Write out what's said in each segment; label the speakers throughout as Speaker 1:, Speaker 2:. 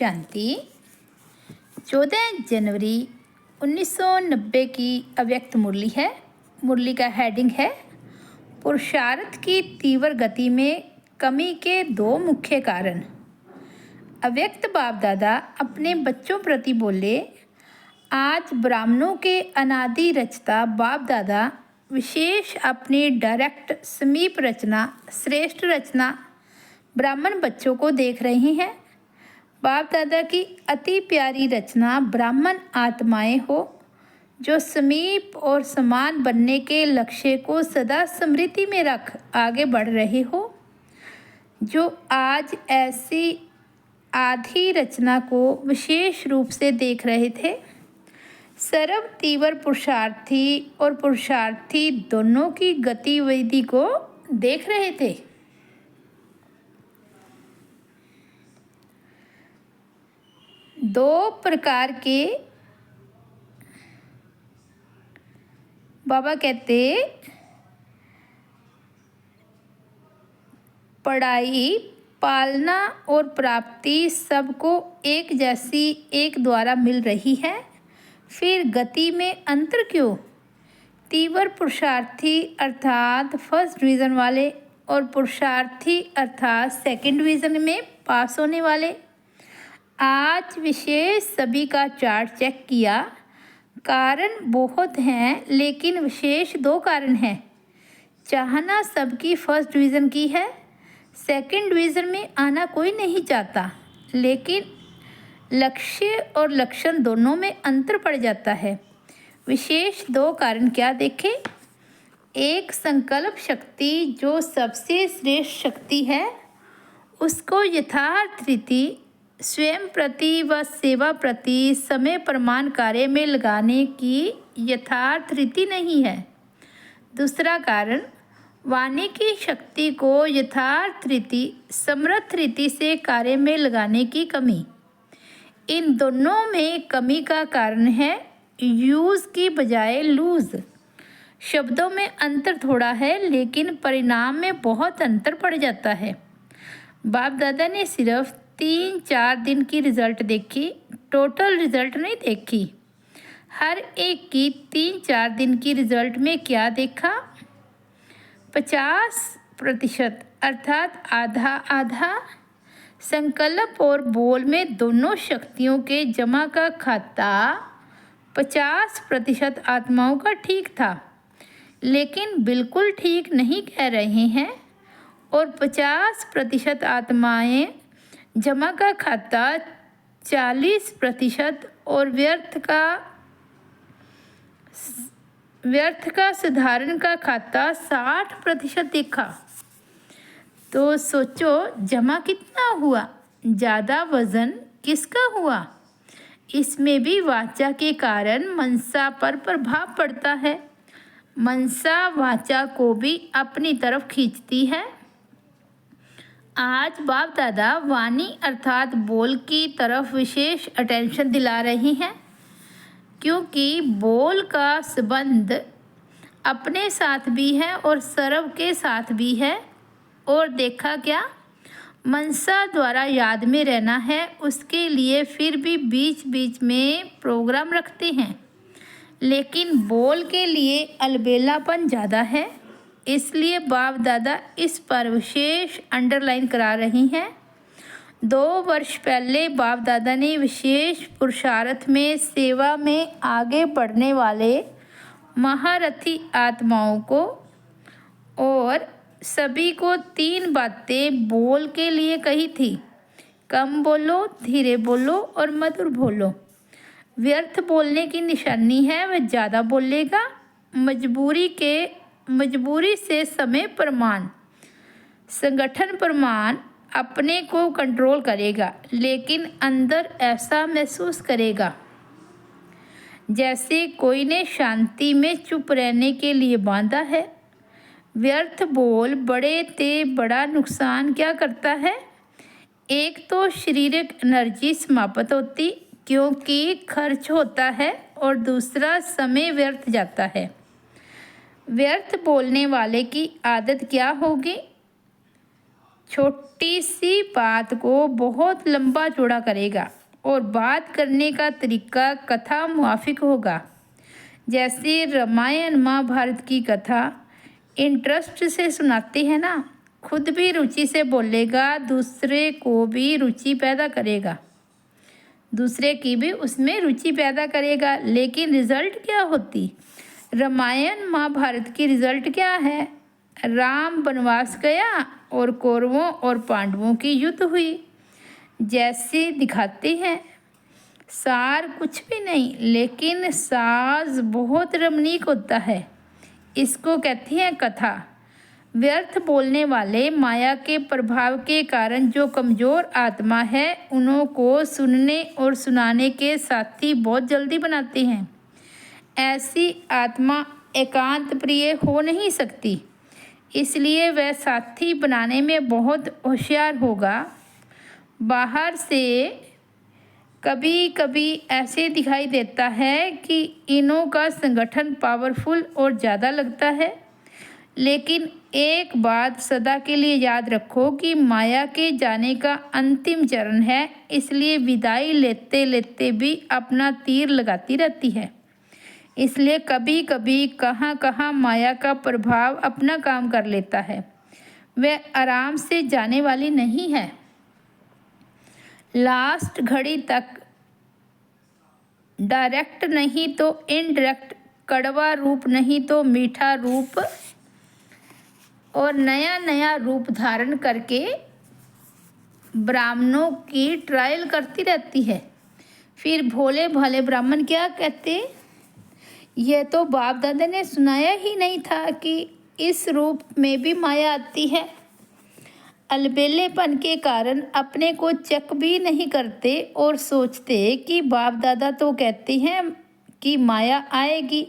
Speaker 1: शांति। 14 जनवरी 1990 की अव्यक्त मुरली है। मुरली का हेडिंग है पुरुषार्थ की तीव्र गति में कमी के दो मुख्य कारण। अव्यक्त बाप दादा अपने बच्चों प्रति बोले, आज ब्राह्मणों के अनादि रचता बाप दादा विशेष अपनी डायरेक्ट समीप रचना, श्रेष्ठ रचना ब्राह्मण बच्चों को देख रही हैं। बाप दादा की अति प्यारी रचना ब्राह्मण आत्माएं हो, जो समीप और समान बनने के लक्ष्य को सदा स्मृति में रख आगे बढ़ रहे हो। जो आज ऐसी आधी रचना को विशेष रूप से देख रहे थे, सर्व तीव्र पुरुषार्थी और पुरुषार्थी दोनों की गतिविधि को देख रहे थे। दो प्रकार के बाबा कहते, पढ़ाई, पालना और प्राप्ति सबको एक जैसी एक द्वारा मिल रही है, फिर गति में अंतर क्यों? तीव्र पुरुषार्थी अर्थात फर्स्ट डिवीज़न वाले और पुरुषार्थी अर्थात सेकंड डिवीज़न में पास होने वाले। आज विशेष सभी का चार्ट चेक किया। कारण बहुत हैं, लेकिन विशेष दो कारण हैं। चाहना सबकी फर्स्ट डिवीज़न की है, सेकंड डिवीज़न में आना कोई नहीं चाहता, लेकिन लक्ष्य और लक्षण दोनों में अंतर पड़ जाता है। विशेष दो कारण क्या देखें? एक, संकल्प शक्ति जो सबसे श्रेष्ठ शक्ति है, उसको यथार्थ रीति स्वयं प्रति व सेवा प्रति समय प्रमाण कार्य में लगाने की यथार्थ रीति नहीं है। दूसरा कारण, वाणी की शक्ति को यथार्थ रीति समर्थ रीति से कार्य में लगाने की कमी। इन दोनों में कमी का कारण है यूज़ की बजाय लूज़। शब्दों में अंतर थोड़ा है, लेकिन परिणाम में बहुत अंतर पड़ जाता है। बाप दादा ने सिर्फ 3-4 दिन की रिज़ल्ट देखी, टोटल रिज़ल्ट नहीं देखी। हर एक की 3-4 दिन की रिज़ल्ट में क्या देखा? 50% अर्थात आधा आधा संकल्प और बोल में दोनों शक्तियों के जमा का खाता 50% आत्माओं का ठीक था, लेकिन बिल्कुल ठीक नहीं कह रहे हैं। और 50% आत्माएं जमा का खाता 40% और व्यर्थ का सुधारण का खाता 60% देखा। तो सोचो, जमा कितना हुआ? ज़्यादा वज़न किसका हुआ? इसमें भी वाचा के कारण मनसा पर प्रभाव पड़ता है। मनसा वाचा को भी अपनी तरफ खींचती है। आज बाप दादा वाणी अर्थात बोल की तरफ विशेष अटेंशन दिला रही हैं, क्योंकि बोल का संबंध अपने साथ भी है और सर्व के साथ भी है। और देखा क्या? मनसा द्वारा याद में रहना है, उसके लिए फिर भी बीच बीच में प्रोग्राम रखते हैं, लेकिन बोल के लिए अलबेलापन ज़्यादा है। इसलिए बाप दादा इस पर विशेष अंडरलाइन करा रही हैं। 2 वर्ष पहले बाप दादा ने विशेष पुरुषार्थ में सेवा में आगे बढ़ने वाले महारथी आत्माओं को और सभी को 3 बातें बोल के लिए कही थी। कम बोलो, धीरे बोलो और मधुर बोलो। व्यर्थ बोलने की निशानी है वह ज़्यादा बोलेगा। मजबूरी से समय प्रमाण, संगठन प्रमाण अपने को कंट्रोल करेगा, लेकिन अंदर ऐसा महसूस करेगा जैसे कोई ने शांति में चुप रहने के लिए बांधा है। व्यर्थ बोल बड़े ते बड़ा नुकसान क्या करता है? एक तो शारीरिक एनर्जी समाप्त होती, क्योंकि खर्च होता है, और दूसरा समय व्यर्थ जाता है। व्यर्थ बोलने वाले की आदत क्या होगी? छोटी सी बात को बहुत लंबा चौड़ा करेगा और बात करने का तरीका कथा मुआफिक होगा। जैसे रामायण महाभारत की कथा इंटरेस्ट से सुनाते हैं ना, खुद भी रुचि से बोलेगा, दूसरे को भी रुचि पैदा करेगा, दूसरे की भी उसमें रुचि पैदा करेगा। लेकिन रिजल्ट क्या होती? रामायण महाभारत की रिजल्ट क्या है? राम वनवास गया और कौरवों और पांडवों की युद्ध हुई। जैसे दिखाते हैं, सार कुछ भी नहीं, लेकिन साज बहुत रमणीक होता है। इसको कहती हैं कथा। व्यर्थ बोलने वाले माया के प्रभाव के कारण जो कमज़ोर आत्मा है, उन्हों को सुनने और सुनाने के साथी बहुत जल्दी बनाते हैं। ऐसी आत्मा एकांत प्रिय हो नहीं सकती, इसलिए वह साथी बनाने में बहुत होशियार होगा। बाहर से कभी कभी ऐसे दिखाई देता है कि इनों का संगठन पावरफुल और ज़्यादा लगता है, लेकिन एक बात सदा के लिए याद रखो कि माया के जाने का अंतिम चरण है, इसलिए विदाई लेते लेते भी अपना तीर लगाती रहती है। इसलिए कभी कभी कहाँ कहाँ माया का प्रभाव अपना काम कर लेता है, वह आराम से जाने वाली नहीं है। लास्ट घड़ी तक डायरेक्ट नहीं तो इनडायरेक्ट, कड़वा रूप नहीं तो मीठा रूप और नया नया रूप धारण करके ब्राह्मणों की ट्रायल करती रहती है। फिर भोले भाले ब्राह्मण क्या कहते? यह तो बाप दादा ने सुनाया ही नहीं था कि इस रूप में भी माया आती है। अलबेलेपन के कारण अपने को चेक भी नहीं करते और सोचते कि बाप दादा तो कहते हैं कि माया आएगी।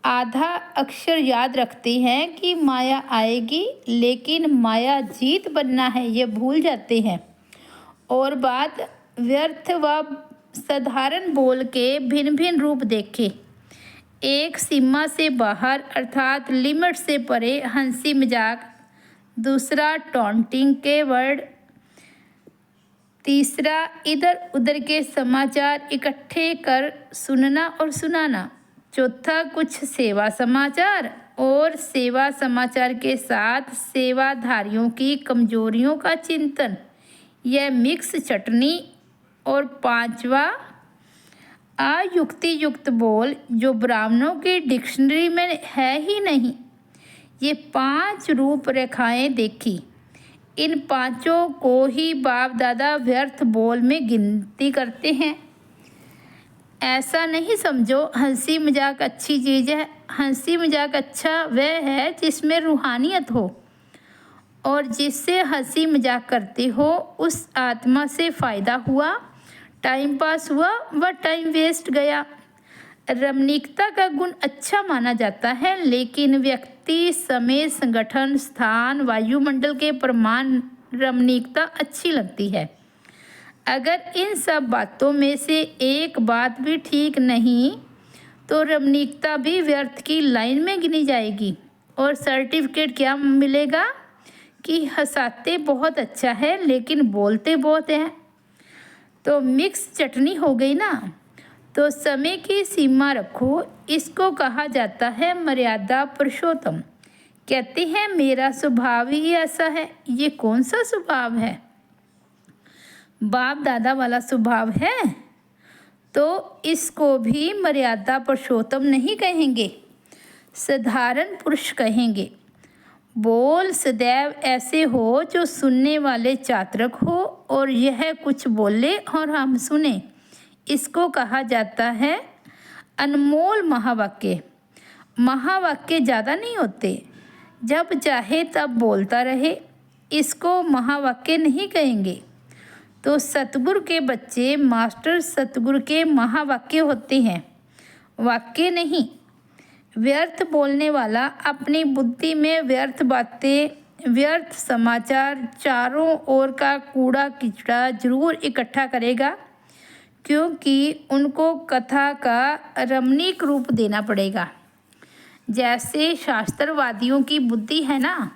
Speaker 1: आधा अक्षर याद रखते हैं कि माया आएगी, लेकिन माया जीत बनना है ये भूल जाते हैं। और बात व्यर्थ व साधारण बोल के भिन्न भिन्न रूप देखे। एक सीमा से बाहर अर्थात लिमिट से परे हंसी मजाक, दूसरा टॉन्टिंग के वर्ड, तीसरा इधर उधर के समाचार इकट्ठे कर सुनना और सुनाना, चौथा कुछ सेवा समाचार और सेवा समाचार के साथ सेवाधारियों की कमजोरियों का चिंतन, यह मिक्स चटनी, और पांचवा अयुक्ति युक्त बोल जो ब्राह्मणों की डिक्शनरी में है ही नहीं। ये 5 रूपरेखाएं देखी। इन पांचों को ही बाप दादा व्यर्थ बोल में गिनती करते हैं। ऐसा नहीं समझो हंसी मजाक अच्छी चीज़ है। हंसी मजाक अच्छा वह है जिसमें रूहानियत हो, और जिससे हंसी मजाक करते हो उस आत्मा से फ़ायदा हुआ, टाइम पास हुआ व टाइम वेस्ट गया। रमणीकता का गुण अच्छा माना जाता है, लेकिन व्यक्ति, समय, संगठन, स्थान, वायुमंडल के प्रमाण रमणीकता अच्छी लगती है। अगर इन सब बातों में से एक बात भी ठीक नहीं तो रमणीकता भी व्यर्थ की लाइन में गिनी जाएगी और सर्टिफिकेट क्या मिलेगा कि हंसाते बहुत अच्छा है लेकिन बोलते बहुत हैं। तो मिक्स चटनी हो गई ना। तो समय की सीमा रखो, इसको कहा जाता है मर्यादा पुरुषोत्तम। कहते हैं मेरा स्वभाव ही ऐसा है। ये कौन सा स्वभाव है? बाप दादा वाला स्वभाव है, तो इसको भी मर्यादा पुरुषोत्तम नहीं कहेंगे, साधारण पुरुष कहेंगे। बोल सदैव ऐसे हो जो सुनने वाले चातरक हो और यह कुछ बोले और हम सुने। इसको कहा जाता है अनमोल महावाक्य। महावाक्य ज़्यादा नहीं होते, जब चाहे तब बोलता रहे, इसको महावाक्य नहीं कहेंगे। तो सतगुरु के बच्चे मास्टर सतगुरु के महावाक्य होते हैं, वाक्य नहीं। व्यर्थ बोलने वाला अपनी बुद्धि में व्यर्थ बातें, व्यर्थ समाचार, चारों ओर का कूड़ा किचड़ा जरूर इकट्ठा करेगा, क्योंकि उनको कथा का रमणीक रूप देना पड़ेगा। जैसे शास्त्रवादियों की बुद्धि है ना,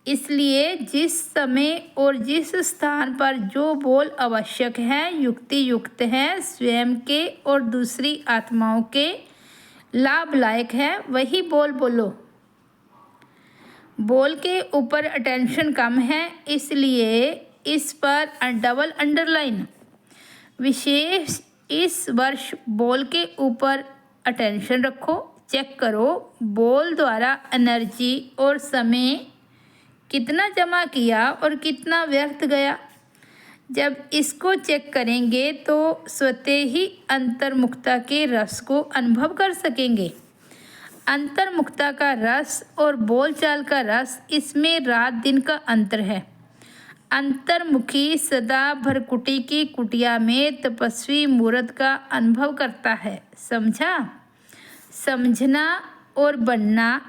Speaker 1: इसलिए जिस समय और जिस स्थान पर जो बोल आवश्यक है, युक्ति युक्त है, स्वयं के और दूसरी आत्माओं के लाभ लायक है, वही बोल बोलो। बोल के ऊपर अटेंशन कम है, इसलिए इस पर डबल अंडरलाइन। विशेष इस वर्ष बोल के ऊपर अटेंशन रखो, चेक करो बोल द्वारा एनर्जी और समय कितना जमा किया और कितना व्यर्थ गया। जब इसको चेक करेंगे तो स्वतः ही अंतर्मुखता के रस को अनुभव कर सकेंगे। अंतर्मुखता का रस और बोलचाल का रस, इसमें रात दिन का अंतर है। अंतर्मुखी सदा भरकुटी की कुटिया में तपस्वी मूर्त का अनुभव करता है। समझा? समझना और बनना।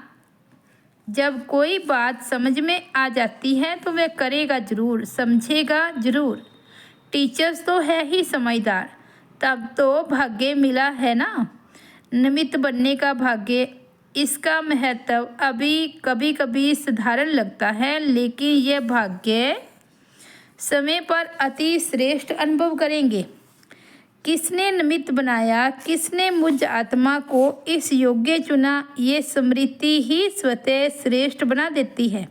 Speaker 1: जब कोई बात समझ में आ जाती है तो वह करेगा जरूर, समझेगा जरूर। टीचर्स तो है ही समझदार, तब तो भाग्य मिला है ना, निमित्त बनने का भाग्य। इसका महत्व अभी कभी कभी साधारण लगता है, लेकिन यह भाग्य समय पर अति श्रेष्ठ अनुभव करेंगे। किसने निमित्त बनाया, किसने मुझ आत्मा को इस योग्य चुना, ये स्मृति ही स्वतः श्रेष्ठ बना देती है।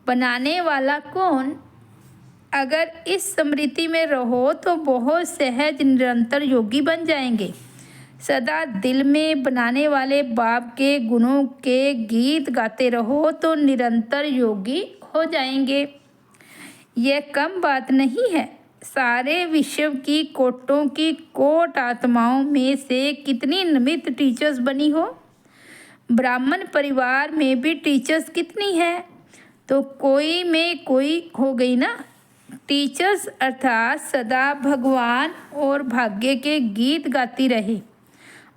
Speaker 1: बनाने वाला कौन? अगर इस स्मृति में रहो तो बहुत सहज निरंतर योगी बन जाएंगे। सदा दिल में बनाने वाले बाप के गुणों के गीत गाते रहो तो निरंतर योगी हो जाएंगे। यह कम बात नहीं है। सारे विश्व की कोटों की कोट आत्माओं में से कितनी निमित्त टीचर्स बनी हो। ब्राह्मण परिवार में भी टीचर्स कितनी है, तो कोई में कोई हो गई ना। टीचर्स अर्थात सदा भगवान और भाग्य के गीत गाती रहे।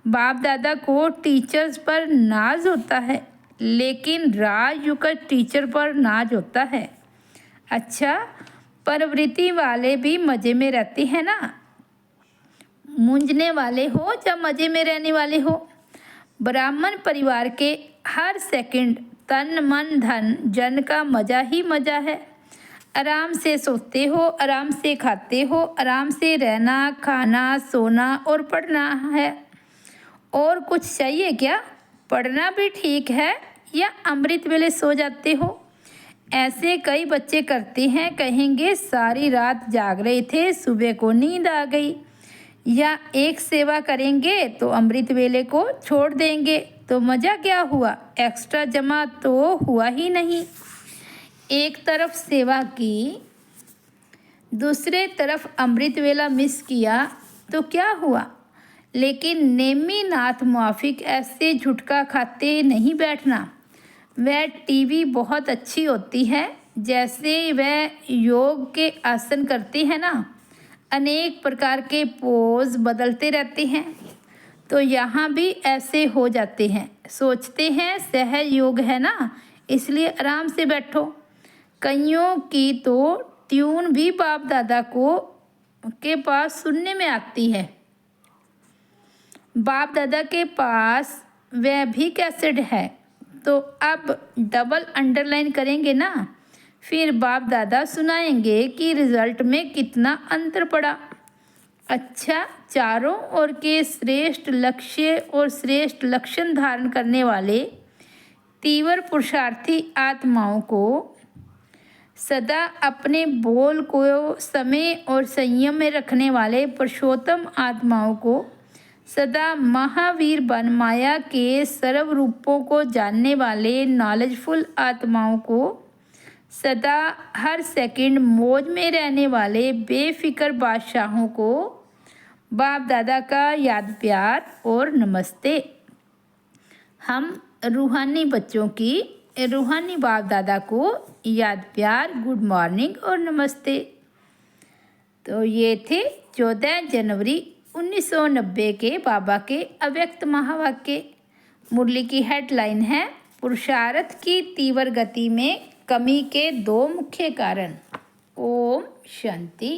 Speaker 1: बाप दादा को टीचर्स पर नाज होता है, लेकिन राजयुग का टीचर पर नाज होता है। अच्छा, प्रवृत्ति वाले भी मज़े में रहते हैं ना। मूंझने वाले हो या मज़े में रहने वाले हो, ब्राह्मण परिवार के हर सेकंड तन मन धन जन का मज़ा ही मज़ा है। आराम से सोते हो, आराम से खाते हो, आराम से रहना, खाना, सोना और पढ़ना है। और कुछ चाहिए क्या? पढ़ना भी ठीक है, या अमृत वेले सो जाते हो? ऐसे कई बच्चे करते हैं, कहेंगे सारी रात जाग रहे थे, सुबह को नींद आ गई। या एक सेवा करेंगे तो अमृत वेले को छोड़ देंगे, तो मज़ा क्या हुआ? एक्स्ट्रा जमा तो हुआ ही नहीं। एक तरफ सेवा की, दूसरे तरफ अमृत वेला मिस किया तो क्या हुआ? लेकिन नेमी नाथ माफिक ऐसे झुटका खाते नहीं बैठना। वह टीवी बहुत अच्छी होती है, जैसे वह योग के आसन करते हैं ना, अनेक प्रकार के पोज बदलते रहते हैं, तो यहाँ भी ऐसे हो जाते हैं। सोचते हैं सहज योग है ना, इसलिए आराम से बैठो। कईयों की तो ट्यून भी बाप दादा के पास सुनने में आती है। बाप दादा के पास वह भी कैसेट है, तो अब डबल अंडरलाइन करेंगे ना, फिर बाप दादा सुनाएंगे कि रिजल्ट में कितना अंतर पड़ा। अच्छा, चारों ओर के श्रेष्ठ लक्ष्य और श्रेष्ठ लक्षण धारण करने वाले तीव्र पुरुषार्थी आत्माओं को, सदा अपने बोल को समय और संयम में रखने वाले पुरुषोत्तम आत्माओं को, सदा महावीर बन माया के सर्व रूपों को जानने वाले नॉलेजफुल आत्माओं को, सदा हर सेकंड मौज में रहने वाले बेफिक्र बादशाहों को बाप दादा का याद प्यार और नमस्ते। हम रूहानी बच्चों की रूहानी बाप दादा को याद प्यार, गुड मॉर्निंग और नमस्ते। तो ये थे 14 जनवरी 1990 के बाबा के अव्यक्त महावाक्य। मुरली की हेडलाइन है पुरुषार्थ की तीव्र गति में कमी के 2 मुख्य कारण। ओम शांति।